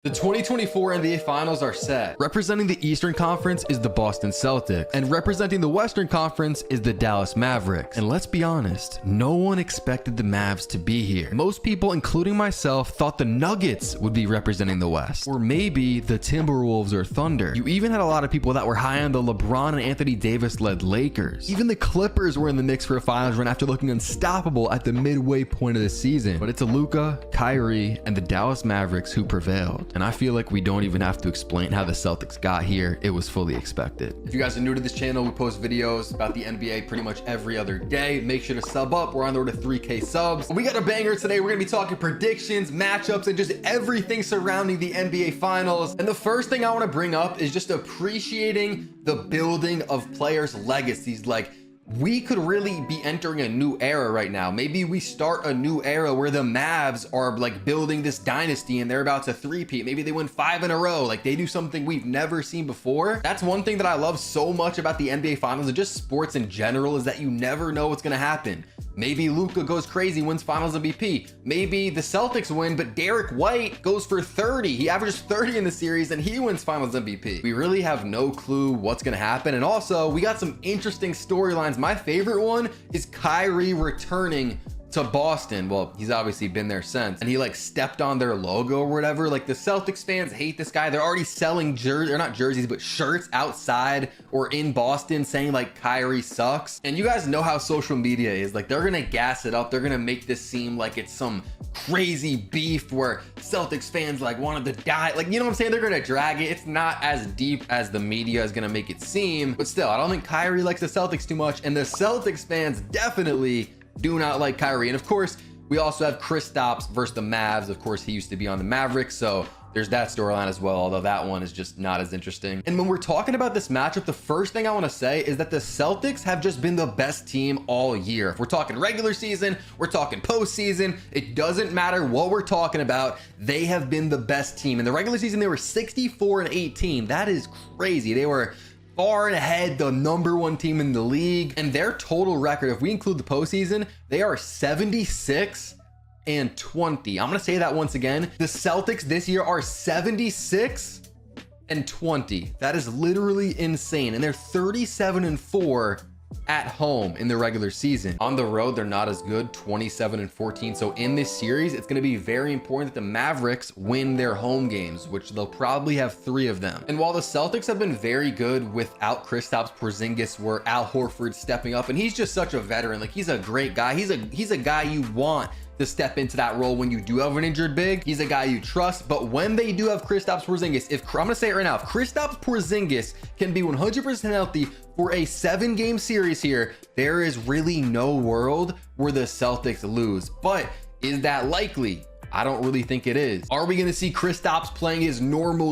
The 2024 NBA Finals are set. Representing the Eastern Conference is the Boston Celtics, and representing the Western Conference is the Dallas Mavericks. And let's be honest, no one expected the Mavs to be here. Most people, including myself, thought the Nuggets would be representing the West, or maybe the Timberwolves or Thunder. You even had a lot of people that were high on the LeBron and Anthony Davis-led Lakers. Even the Clippers were in the mix for a finals run after looking unstoppable at the midway point of the season. But it's Luka, Kyrie, and the Dallas Mavericks who prevailed. And I feel like we don't even have to explain how the Celtics got here. It was fully expected. If you guys are new to this channel, we post videos about the NBA pretty much every other day. Make sure to sub up. We're on the road to 3K subs. We got a banger today. We're gonna be talking predictions, matchups, and just everything surrounding the NBA Finals. And the first thing I want to bring up is just appreciating the building of players' legacies. Like, we could really be entering a new era right now. Maybe we start a new era where the Mavs are like building this dynasty and they're about to three-peat. Maybe they win 5 in a row. Like, they do something we've never seen before. That's one thing that I love so much about the NBA Finals and just sports in general, is that you never know what's gonna happen. Maybe Luka goes crazy, wins Finals MVP. Maybe the Celtics win, but Derek White goes for 30. He averages 30 in the series and he wins Finals MVP. We really have no clue what's gonna happen. And also, we got some interesting storylines. My favorite one is Kyrie returning to Boston. Well, he's obviously been there since, and he like stepped on their logo or whatever. Like, the Celtics fans hate this guy. They're already selling jerseys, or not jerseys, but shirts outside or in Boston saying like Kyrie sucks. And you guys know how social media is. Like, they're gonna gas it up. They're gonna make this seem like it's some crazy beef where Celtics fans like wanted to die. Like, you know what I'm saying? They're gonna drag it. It's not as deep as the media is gonna make it seem, but still, I don't think Kyrie likes the Celtics too much, and the Celtics fans definitely do not like Kyrie. And of course, we also have Kristaps versus the Mavs. Of course, he used to be on the Mavericks, so there's that storyline as well, although that one is just not as interesting. And when we're talking about this matchup, the first thing I want to say is that the Celtics have just been the best team all year. If we're talking regular season, we're talking postseason, it doesn't matter what we're talking about, they have been the best team. In the regular season, they were 64-18. That is crazy. They were far and ahead, the #1 team in the league, and their total record, if we include the postseason, they are 76-20. I'm gonna say that once again. The Celtics this year are 76-20. That is literally insane, and they're 37-4 at home in the regular season. On the road, they're not as good, 27-14. So in this series, it's going to be very important that the Mavericks win their home games, which they'll probably have 3 of them. And while the Celtics have been very good without Kristaps Porzingis, where Al Horford stepping up, and he's just such a veteran. Like, he's a great guy. He's a guy you want to step into that role when you do have an injured big. He's a guy you trust. But when they do have Kristaps Porzingis, I'm gonna say it right now, if Kristaps Porzingis can be 100% healthy for a 7-game series here, there is really no world where the Celtics lose. But is that likely? I don't really think it is. Are we going to see Kristaps playing his normal,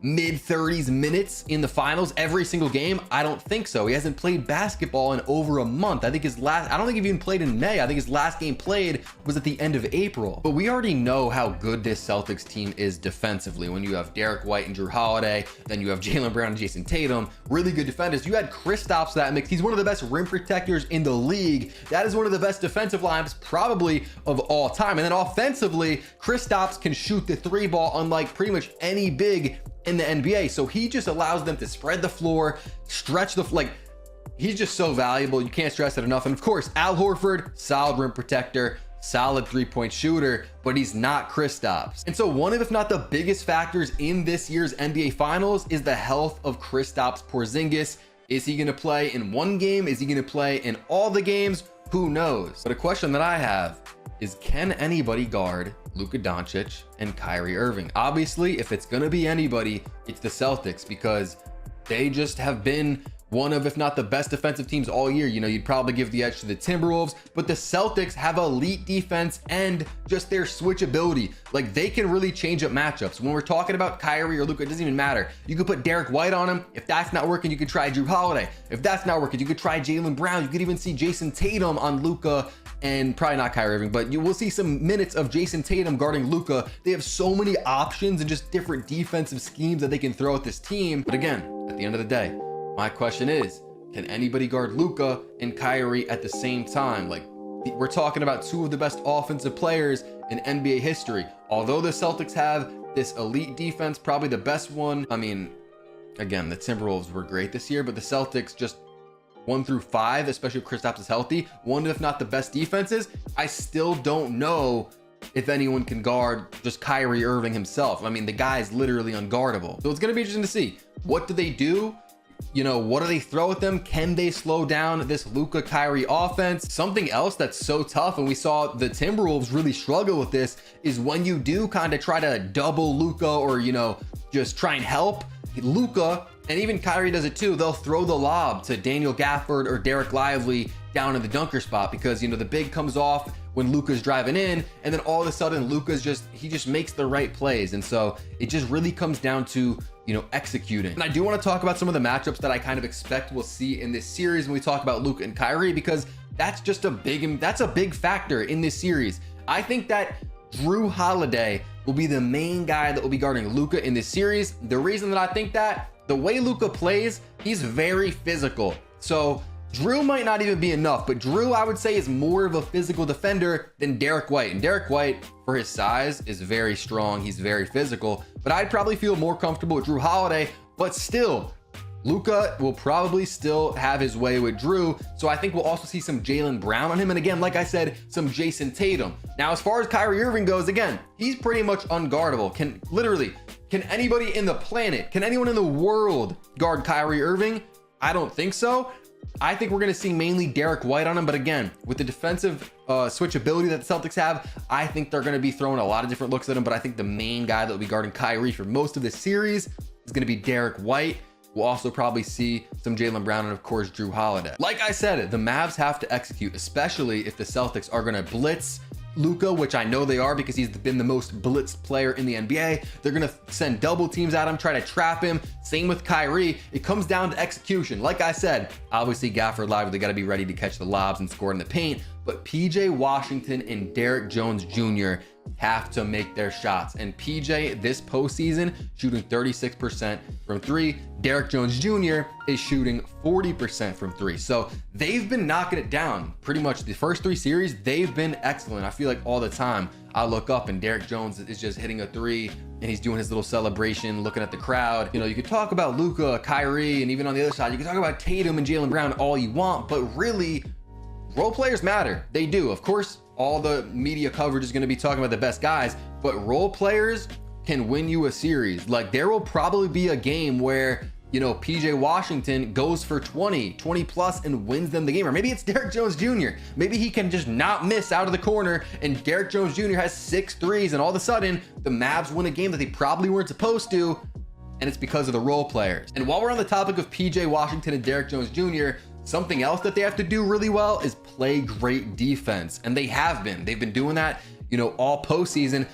mid-30s minutes in the finals every single game? I don't think so. He hasn't played basketball in over a month. I don't think he even played in May. I think his last game played was at the end of April. But we already know how good this Celtics team is defensively. When you have Derek White and Drew Holiday, then you have Jaylen Brown and Jason Tatum, really good defenders. You had Kristaps that mix. He's one of the best rim protectors in the league. That is one of the best defensive lineups probably of all time. And then offensively, Kristaps can shoot the 3 ball unlike pretty much any big in the NBA. So he just allows them to spread the floor, stretch he's just so valuable. You can't stress it enough. And of course, Al Horford, solid rim protector, solid 3-point shooter, but he's not Kristaps. And so one of, if not the biggest factors in this year's NBA Finals is the health of Kristaps Porzingis. Is he going to play in one game? Is he going to play in all the games? Who knows? But a question that I have is, can anybody guard Luka Doncic and Kyrie Irving? Obviously, if it's going to be anybody, it's the Celtics, because they just have been one of, if not the best defensive teams all year. You'd probably give the edge to the Timberwolves, but the Celtics have elite defense and just their switchability. Like, they can really change up matchups. When we're talking about Kyrie or Luka, it doesn't even matter. You could put Derek White on him. If that's not working, you could try Drew Holiday. If that's not working, you could try Jaylen Brown. You could even see Jason Tatum on Luka, and probably not Kyrie Irving, but you will see some minutes of Jason Tatum guarding Luka. They have so many options and just different defensive schemes that they can throw at this team. But again, at the end of the day, my question is, can anybody guard Luka and Kyrie at the same time? Like, we're talking about 2 of the best offensive players in NBA history. Although the Celtics have this elite defense, probably the best one. I mean, again, the Timberwolves were great this year, but the Celtics just 1 through 5, especially if Kristaps is healthy, one if not the best defenses. I still don't know if anyone can guard just Kyrie Irving himself. I mean, the guy is literally unguardable. So it's going to be interesting to see, what do they do? You know, what do they throw at them? Can they slow down this Luka Kyrie offense? Something else that's so tough, and we saw the Timberwolves really struggle with this, is when you do kind of try to double Luka, or, you know, just try and help Luka, and even Kyrie does it too, they'll throw the lob to Daniel Gafford or Derek Lively down in the dunker spot, because, you know, the big comes off when Luka's driving in, and then all of a sudden Luka's he just makes the right plays. And so it just really comes down to, you know, executing. And I do want to talk about some of the matchups that I kind of expect we'll see in this series when we talk about Luka and Kyrie, because that's just a big factor in this series. I think that Drew Holiday will be the main guy that will be guarding Luka in this series. The reason that I think that, the way Luka plays, he's very physical. So Drew might not even be enough, but Drew, I would say, is more of a physical defender than Derek White. And Derek White, for his size, is very strong. He's very physical, but I'd probably feel more comfortable with Drew Holiday. But still, Luka will probably still have his way with Drew. So I think we'll also see some Jaylen Brown on him. And again, like I said, some Jason Tatum. Now, as far as Kyrie Irving goes, again, he's pretty much unguardable. Can anybody in the planet, can anyone in the world guard Kyrie Irving? I don't think so. I think we're going to see mainly Derek White on him. But again, with the defensive switchability that the Celtics have, I think they're going to be throwing a lot of different looks at him. But I think the main guy that will be guarding Kyrie for most of the series is going to be Derek White. We'll also probably see some Jaylen Brown and, of course, Drew Holiday. Like I said, the Mavs have to execute, especially if the Celtics are going to blitz Luka, which I know they are because he's been the most blitzed player in the NBA. They're going to send double teams at him, try to trap him. Same with Kyrie. It comes down to execution. Like I said, obviously Gafford Lively, they got to be ready to catch the lobs and score in the paint. But PJ Washington and Derek Jones Jr. have to make their shots. And PJ this postseason shooting 36% from 3. Derek Jones Jr. is shooting 40% from 3. So they've been knocking it down pretty much the first 3 series. They've been excellent. I feel like all the time I look up and Derek Jones is just hitting a 3 and he's doing his little celebration, looking at the crowd. You know, you could talk about Luka, Kyrie, and even on the other side, you can talk about Tatum and Jaylen Brown all you want, but really, role players matter. They do. Of course, all the media coverage is going to be talking about the best guys, but role players can win you a series. Like, there will probably be a game where, you know, PJ Washington goes for 20 plus and wins them the game. Or maybe it's Derek Jones Jr. Maybe he can just not miss out of the corner and Derek Jones Jr. has 6 threes and all of a sudden the Mavs win a game that they probably weren't supposed to, and it's because of the role players. And while we're on the topic of PJ Washington and Derek Jones Jr., something else that they have to do really well is play great defense. And they have been. They've been doing that, you know, all postseason.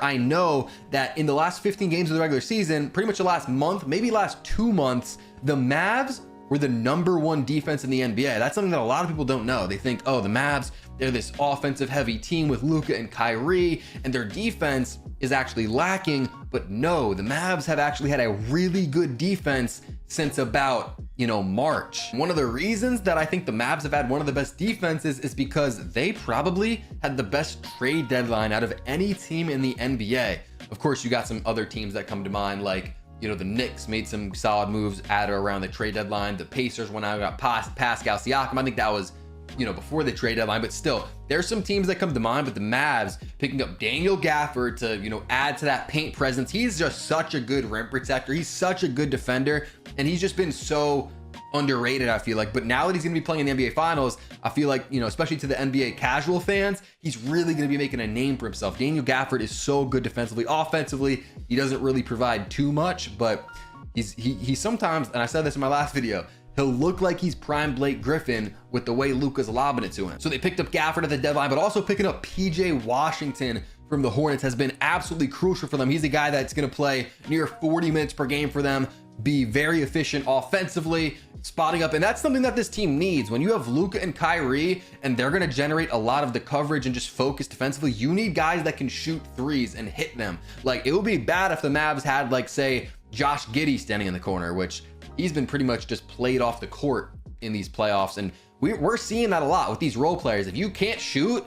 I know that in the last 15 games of the regular season, pretty much the last month, maybe last 2 months, the Mavs were the #1 defense in the NBA. That's something that a lot of people don't know. They think, oh, the Mavs, they're this offensive heavy team with Luka and Kyrie, and their defense is actually lacking. But no, the Mavs have actually had a really good defense since about, you know, March. One of the reasons that I think the Mavs have had one of the best defenses is because they probably had the best trade deadline out of any team in the NBA. Of course, you got some other teams that come to mind, like, you know, the Knicks made some solid moves at or around the trade deadline. The Pacers went out and got Pascal Siakam. I think that was, you know, before the trade deadline, but still, there's some teams that come to mind. But the Mavs picking up Daniel Gafford to, you know, add to that paint presence. He's just such a good rim protector. He's such a good defender, and he's just been so underrated, I feel like. But now that he's going to be playing in the NBA Finals, I feel like, you know, especially to the NBA casual fans, he's really going to be making a name for himself. Daniel Gafford is so good defensively. Offensively, he doesn't really provide too much, but he sometimes, and I said this in my last video, he'll look like he's prime Blake Griffin with the way Luka's lobbing it to him. So they picked up Gafford at the deadline, but also picking up PJ Washington from the Hornets has been absolutely crucial for them. He's a guy that's going to play near 40 minutes per game for them, be very efficient offensively, spotting up, and that's something that this team needs. When you have Luka and Kyrie and they're going to generate a lot of the coverage and just focus defensively, you need guys that can shoot threes and hit them. Like, it would be bad if the Mavs had, like, say, Josh Giddey standing in the corner, which he's been pretty much just played off the court in these playoffs. And we're seeing that a lot with these role players. If you can't shoot,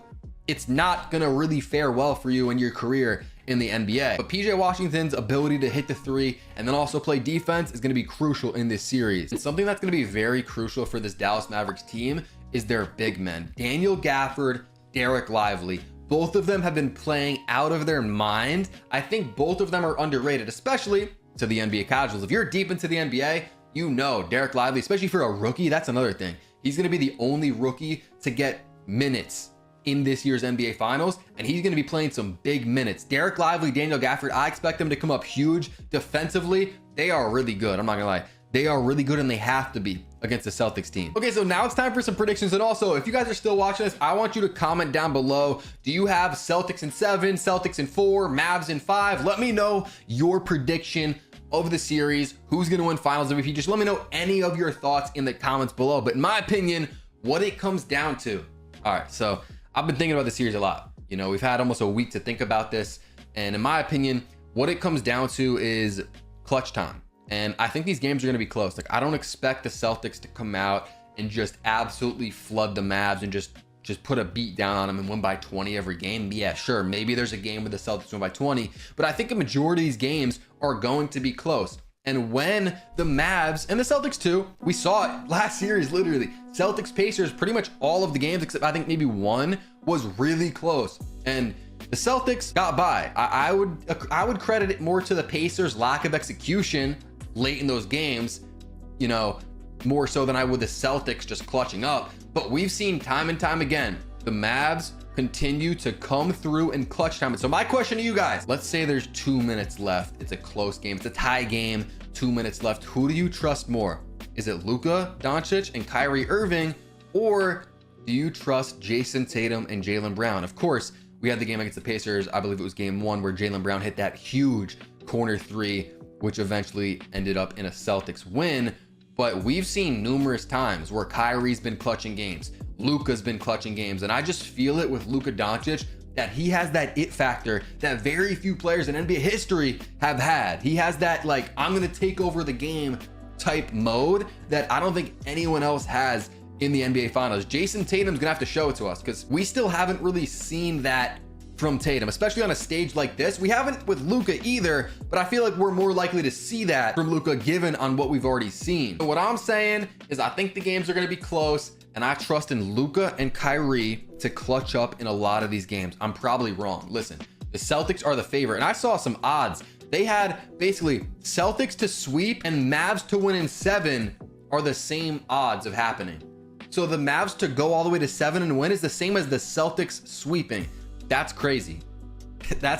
it's not going to really fare well for you in your career in the NBA. But PJ Washington's ability to hit the three and then also play defense is going to be crucial in this series. And something that's going to be very crucial for this Dallas Mavericks team is their big men. Daniel Gafford, Derek Lively. Both of them have been playing out of their mind. I think both of them are underrated, especially to the NBA casuals. If you're deep into the NBA, you know Derek Lively, especially for a rookie, that's another thing. He's going to be the only rookie to get minutes in this year's NBA Finals, and he's going to be playing some big minutes. Derek Lively, Daniel Gafford, I expect them to come up huge defensively. They are really good. I'm not going to lie. They are really good, and they have to be against the Celtics team. Okay, so now it's time for some predictions. And also, if you guys are still watching this, I want you to comment down below. Do you have Celtics in 7, Celtics in 4, Mavs in 5? Let me know your prediction of the series. Who's going to win Finals MVP? Just let me know any of your thoughts in the comments below. But in my opinion, what it comes down to. All right, so I've been thinking about the series a lot. You know, we've had almost a week to think about this. And in my opinion, what it comes down to is clutch time. And I think these games are going to be close. Like, I don't expect the Celtics to come out and just absolutely flood the Mavs and just put a beat down on them and win by 20 every game. Yeah, sure. Maybe there's a game where the Celtics win by 20, but I think a majority of these games are going to be close. And when the Mavs and the Celtics too, we saw it last series, literally. Celtics Pacers, pretty much all of the games, except I think maybe one, was really close. And the Celtics got by. I would credit it more to the Pacers' lack of execution late in those games, you know, more so than I would the Celtics just clutching up. But we've seen time and time again, the Mavs continue to come through in clutch time. So my question to you guys, let's say there's 2 minutes left. It's a close game. It's a tie game, 2 minutes left. Who do you trust more? Is it Luka Doncic and Kyrie Irving, or do you trust Jason Tatum and Jaylen Brown? Of course, we had the game against the Pacers. I believe it was game 1 where Jaylen Brown hit that huge corner three, which eventually ended up in a Celtics win. But we've seen numerous times where Kyrie's been clutching games, Luka's been clutching games, and I just feel it with Luka Doncic that he has that it factor that very few players in NBA history have had. He has that, like, I'm gonna take over the game type mode that I don't think anyone else has in the NBA Finals. Jason Tatum's gonna have to show it to us, because we still haven't really seen that from Tatum, especially on a stage like this. We haven't with Luka either, but I feel like we're more likely to see that from Luka given on what we've already seen. So what I'm saying is I think the games are going to be close, and I trust in Luka and Kyrie to clutch up in a lot of these games. I'm probably wrong. Listen, the Celtics are the favorite, and I saw some odds. They had basically Celtics to sweep and Mavs to win in 7 are the same odds of happening. So the Mavs to go all the way to 7 and win is the same as the Celtics sweeping. That's crazy. I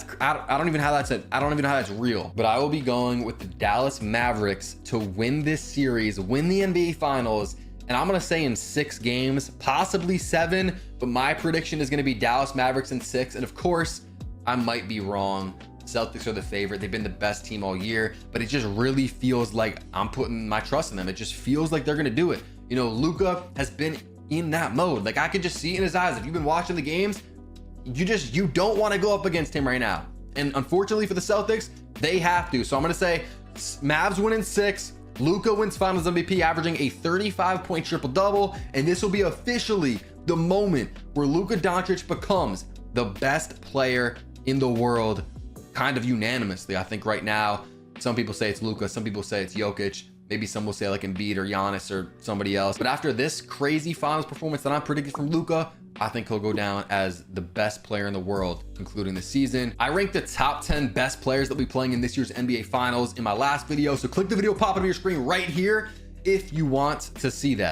don't even know how that's real. But I will be going with the Dallas Mavericks to win this series, win the NBA Finals, and I'm gonna say in 6 games, possibly 7. But my prediction is gonna be Dallas Mavericks in 6. And of course, I might be wrong. Celtics are the favorite. They've been the best team all year, but it just really feels like I'm putting my trust in them. It just feels like they're gonna do it. You know, Luka has been in that mode. Like, I could just see it in his eyes. If you've been watching the games, you don't want to go up against him right now. And unfortunately for the Celtics, they have to. So I'm going to say Mavs win in 6. Luka wins Finals MVP, averaging a 35-point triple-double. And this will be officially the moment where Luka Doncic becomes the best player in the world, kind of unanimously. I think right now, some people say it's Luka, some people say it's Jokic. Maybe some will say like Embiid or Giannis or somebody else. But after this crazy Finals performance that I'm predicting from Luka, I think he'll go down as the best player in the world, including the season. I ranked the top 10 best players that will be playing in this year's NBA Finals in my last video. So click the video pop up on your screen right here if you want to see that.